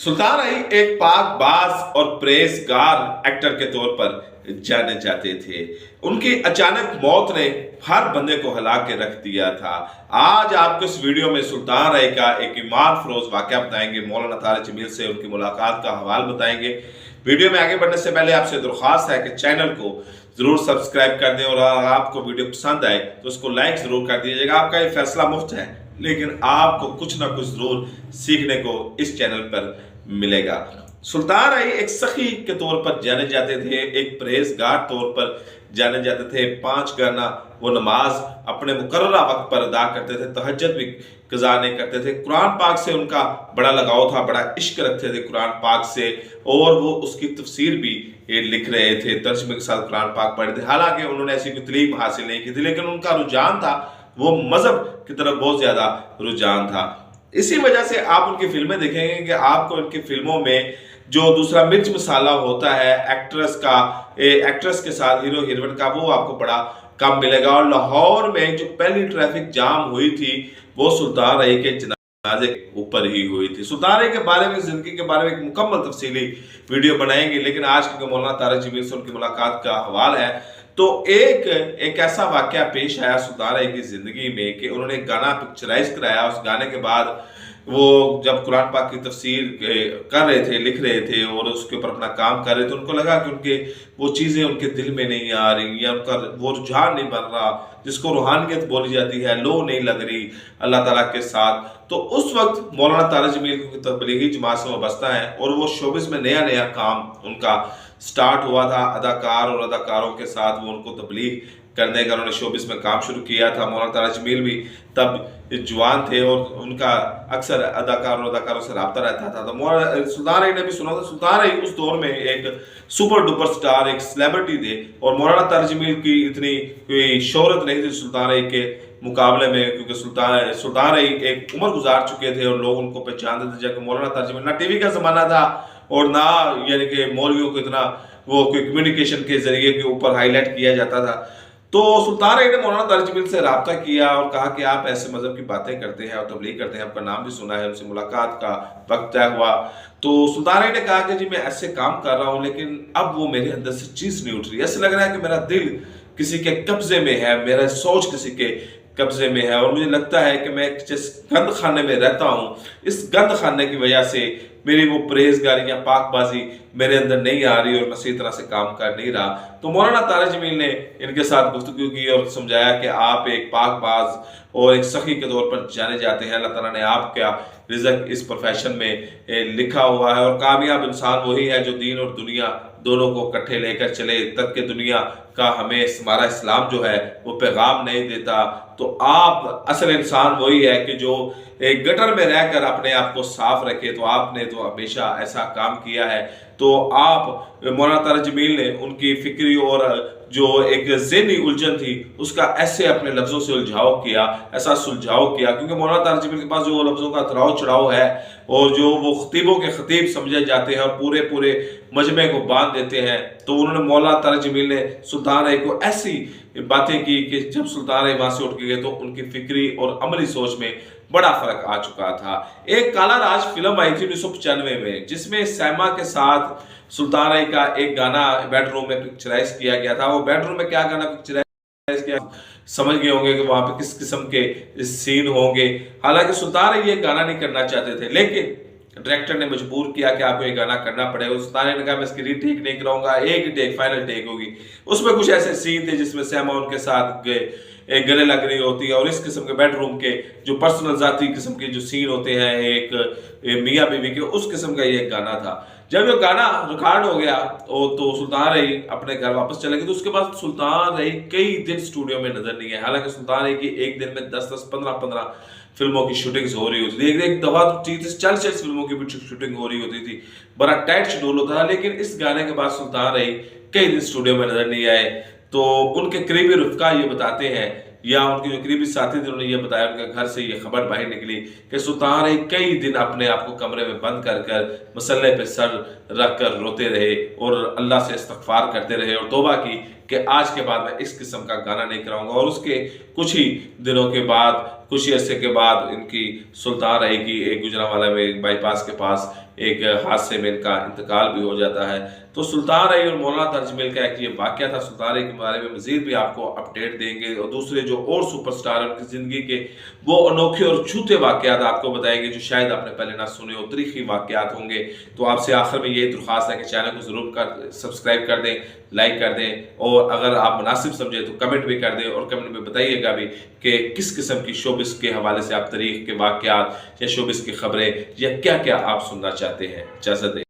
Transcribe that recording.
सुल्तान अली एक पाक बाज और परहेजगार एक्टर के तौर पर जाने जाते थे। उनकी अचानक मौत ने हर बंदे को हिला के रख दिया था। आज आपको इस वीडियो में सुल्तान अली का एक ईमान फरोज वाकया बताएंगे, मौलाना तारिक जमील से उनकी मुलाकात का हवाल बताएंगे। वीडियो में आगे बढ़ने से पहले आपसे दरख्वास्त है कि चैनल को जरूर सब्सक्राइब कर दें और अगर आपको वीडियो पसंद आए तो उसको लाइक जरूर कर दीजिएगा। आपका ये फैसला मुफ्त है, लेकिन आपको कुछ ना कुछ जरूर सीखने को इस चैनल पर मिलेगा। सुल्तान अली एक सखी के तौर पर जाने जाते थे, एक परहेजगार तौर पर जाने जाते थे। 5 गाना वो नमाज अपने मुकर्ररा वक्त पर अदा करते थे, तहज्जुद भी कज़ा नहीं करते थे। कुरान पाक से उनका बड़ा लगाव था, बड़ा इश्क रखते थे कुरान पाक से, और वो उसकी तफसीर भी लिख रहे थे, तर्जमे के साथ कुरान पाक पढ़ते थे। हालांकि उन्होंने ऐसी कोई तलीम हासिल नहीं की थी, लेकिन उनका रुझान था, वो मजहब की तरफ बहुत ज्यादा रुझान था। इसी वजह से आप उनकी फिल्में देखेंगे कि आपको उनकी फिल्मों में जो दूसरा मिर्च मसाला होता है एक्ट्रेस के साथ हीरो हीरोइन का, वो आपको बड़ा कम मिलेगा। और लाहौर में जो पहली ट्रैफिक जाम हुई थी वो सुल्तान अली के जनाजे के ऊपर ही हुई थी। सुल्तान अली के बारे में, जिंदगी के बारे में एक मुकम्मल तफसीली वीडियो बनाएंगे, लेकिन आज क्योंकि मौलाना तारिक जमील से उनकी मुलाकात का हवाल है तो एक ऐसा वाकया पेश आया सुल्तान अली की जिंदगी में कि उन्होंने गाना पिक्चराइज कराया। उस गाने के बाद वो जब कुरान पाक की तफसीर कर रहे थे, लिख रहे थे और उसके ऊपर अपना काम कर रहे थे, उनको लगा कि उनके वो चीज़ें उनके दिल में नहीं आ रही, या उनका वो रुझान नहीं बन रहा, जिसको रूहानियत बोली जाती है, लो नहीं लग रही अल्लाह ताला के साथ। तो उस वक्त मौलाना तारिक जमील की तबलीगी जमात से वाबस्ता है और वो शोबिस में नया नया काम उनका स्टार्ट हुआ था। अदाकार और अदाकारों के साथ वो उनको तबलीग करने का उन्होंने शोबिस में काम शुरू किया था। मौलाना तारिक जमील भी तब जवान थे और उनका अक्सर अदाकार और अदाकारों से रब्ता रहता था। तो सुल्तान अली ने भी सुना था। सुल्तान अली उस दौर में एक सुपर डुपर स्टार, एक सेलिब्रिटी थे और मौलाना तारिक जमील की इतनी कोई शोहरत नहीं थी सुल्तान अली के मुकाबले में, क्योंकि सुल्तान अली एक उम्र गुजार चुके थे और लोग उनको पहचानते थे। जबकि मौलाना तारिक जमील, ना टीवी का जमाना था और ना यानी कि मौलवियों को इतना वो कोई कम्युनिकेशन के जरिए के ऊपर हाईलाइट किया जाता था। तो सुल्तान अली ने मौलाना तारिक जमील से रब्ता किया और कहा कि आप ऐसे मजहब की बातें करते हैं और तबलीग करते हैं, आपका नाम भी सुना है। उनसे मुलाकात का वक्त तय हुआ तो सुल्तान अली ने कहा कि जी मैं ऐसे काम कर रहा हूँ, लेकिन अब वो मेरे अंदर से चीज़ नहीं उठ रही। ऐसा लग रहा है कि मेरा दिल किसी के कब्जे में है, मेरा सोच किसी के कब्जे में है, और मुझे लगता है कि मैं जिस गंद खाने में रहता हूँ, इस गंद खाने की वजह से मेरी वो परहेजगारी या पाकबाजी मेरे अंदर नहीं आ रही और मैं सही तरह से काम कर नहीं रहा। तो मौलाना तारिक जमील ने इनके साथ गुफ्तगू की और समझाया कि आप एक पाकबाज और एक सखी के तौर पर जाने जाते हैं। अल्लाह ताला ने आपका रिज़्क इस प्रोफेशन में लिखा हुआ है और कामयाब इंसान वही है जो दीन और दुनिया दोनों को इकट्ठे लेकर चले। तक के दुनिया का हमें हमारा इस्लाम जो है वो पैगाम नहीं देता। तो आप असल इंसान वही है कि जो एक गटर में रहकर अपने आप को साफ रखे। तो आपने तो हमेशा ऐसा काम किया है। तो आप मौलाना तारिक जमील ने उनकी फिक्री और जो एक ज़हनी उलझन थी उसका ऐसे अपने लफ्ज़ों से उलझाव किया, ऐसा सुलझाव किया, क्योंकि मौलाना तारिक जमील के पास जो लफ्ज़ों का तराव चढ़ाव है और जो वो खतीबों के खतीब समझे जाते हैं और पूरे मजमे को बांध देते हैं। तो उन्होंने मौलाना तारिक जमील ने सुल्तान अली को ऐसी बातें की कि जब सुल्तान अली वहां से उठ के गए तो उनकी फिक्री और अमली सोच में बड़ा फर्क आ चुका था। एक काला राज फिल्म आई थी 1995 में, जिसमें सैमा के साथ सुल्तान अली का एक गाना बेडरूम में पिक्चराइज किया गया था। वो बेडरूम में क्या गाना पिक्चराइज किया समझ गए होंगे कि वहां पे किस किस्म के सीन होंगे। हालांकि सुल्तान अली ये गाना नहीं करना चाहते थे, लेकिन डायरेक्टर ने मजबूर किया कि आपको ये गाना करना पड़ेगा। सुल्तान अली ने कहा मैं इसकी रीटेक नहीं कराऊंगा, एक ही टेक फाइनल टेक होगी। उसमें कुछ ऐसे सीन थे जिसमें सैमा उनके साथ एक गले लग रही होती है और इस किस्म के बेडरूम के जो पर्सनल जाती किस्म के जो सीन होते हैं एक मियाँ बीवी के, उस किस्म का ये गाना था। जब ये गाना रिकॉर्ड हो गया तो सुल्तान अली अपने घर वापस चले गए। तो उसके बाद सुल्तान अली कई दिन स्टूडियो में नजर नहीं आए। हालांकि सुल्तान अली की एक दिन में 10-10, 15-15 फिल्मों की शूटिंग्स हो रही होती थी। एक दफा तो 30-40 फिल्मों की भी शूटिंग हो रही होती थी, बड़ा टाइट शेड्यूल होता था। लेकिन इस गाने के बाद सुल्तान अली कई दिन स्टूडियो में नजर नहीं आए। तो उनके करीबी रुफ़का ये बताते हैं, या उनके जो करीबी साथी थे उन्होंने ये बताया, उनके घर से ये खबर बाहर निकली कि सुल्तान अली कई दिन अपने आप को कमरे में बंद कर मसल्ले पे सर रख कर रोते रहे और अल्लाह से इस्तग़फ़ार करते रहे और तौबा की کہ آج کے بعد میں اس قسم کا گانا نہیں کراؤں گا، اور اس کے کچھ ہی دنوں کے بعد، کچھ ہی عرصے کے بعد ان کی سلطان رائی کی ایک گجرانوالہ میں بائی پاس کے پاس ایک حادثے میں ان کا انتقال بھی ہو جاتا ہے۔ تو سلطان رائی اور مولانا تاجمل کا ایک یہ واقعہ تھا۔ سلطان رائی کے بارے میں مزید بھی آپ کو اپڈیٹ دیں گے، اور دوسرے جو اور سپر سٹار ہیں ان کی زندگی کے وہ انوکھے اور چھوٹے واقعات آپ کو بتائیں گے جو شاید آپ نے پہلے نہ سنے ہو، تاریخی واقعات ہوں گے۔ تو آپ سے آخر میں یہی درخواست ہے کہ چینل کو ضرور سبسکرائب کر دیں، لائک کر دیں، اور اگر آپ مناسب سمجھیں تو کمنٹ بھی کر دیں، اور کمنٹ میں بتائیے گا بھی کہ کس قسم کی شوبز کے حوالے سے آپ تاریخ کے واقعات یا شوبز کی خبریں یا کیا کیا آپ سننا چاہتے ہیں۔ اجازت دیں۔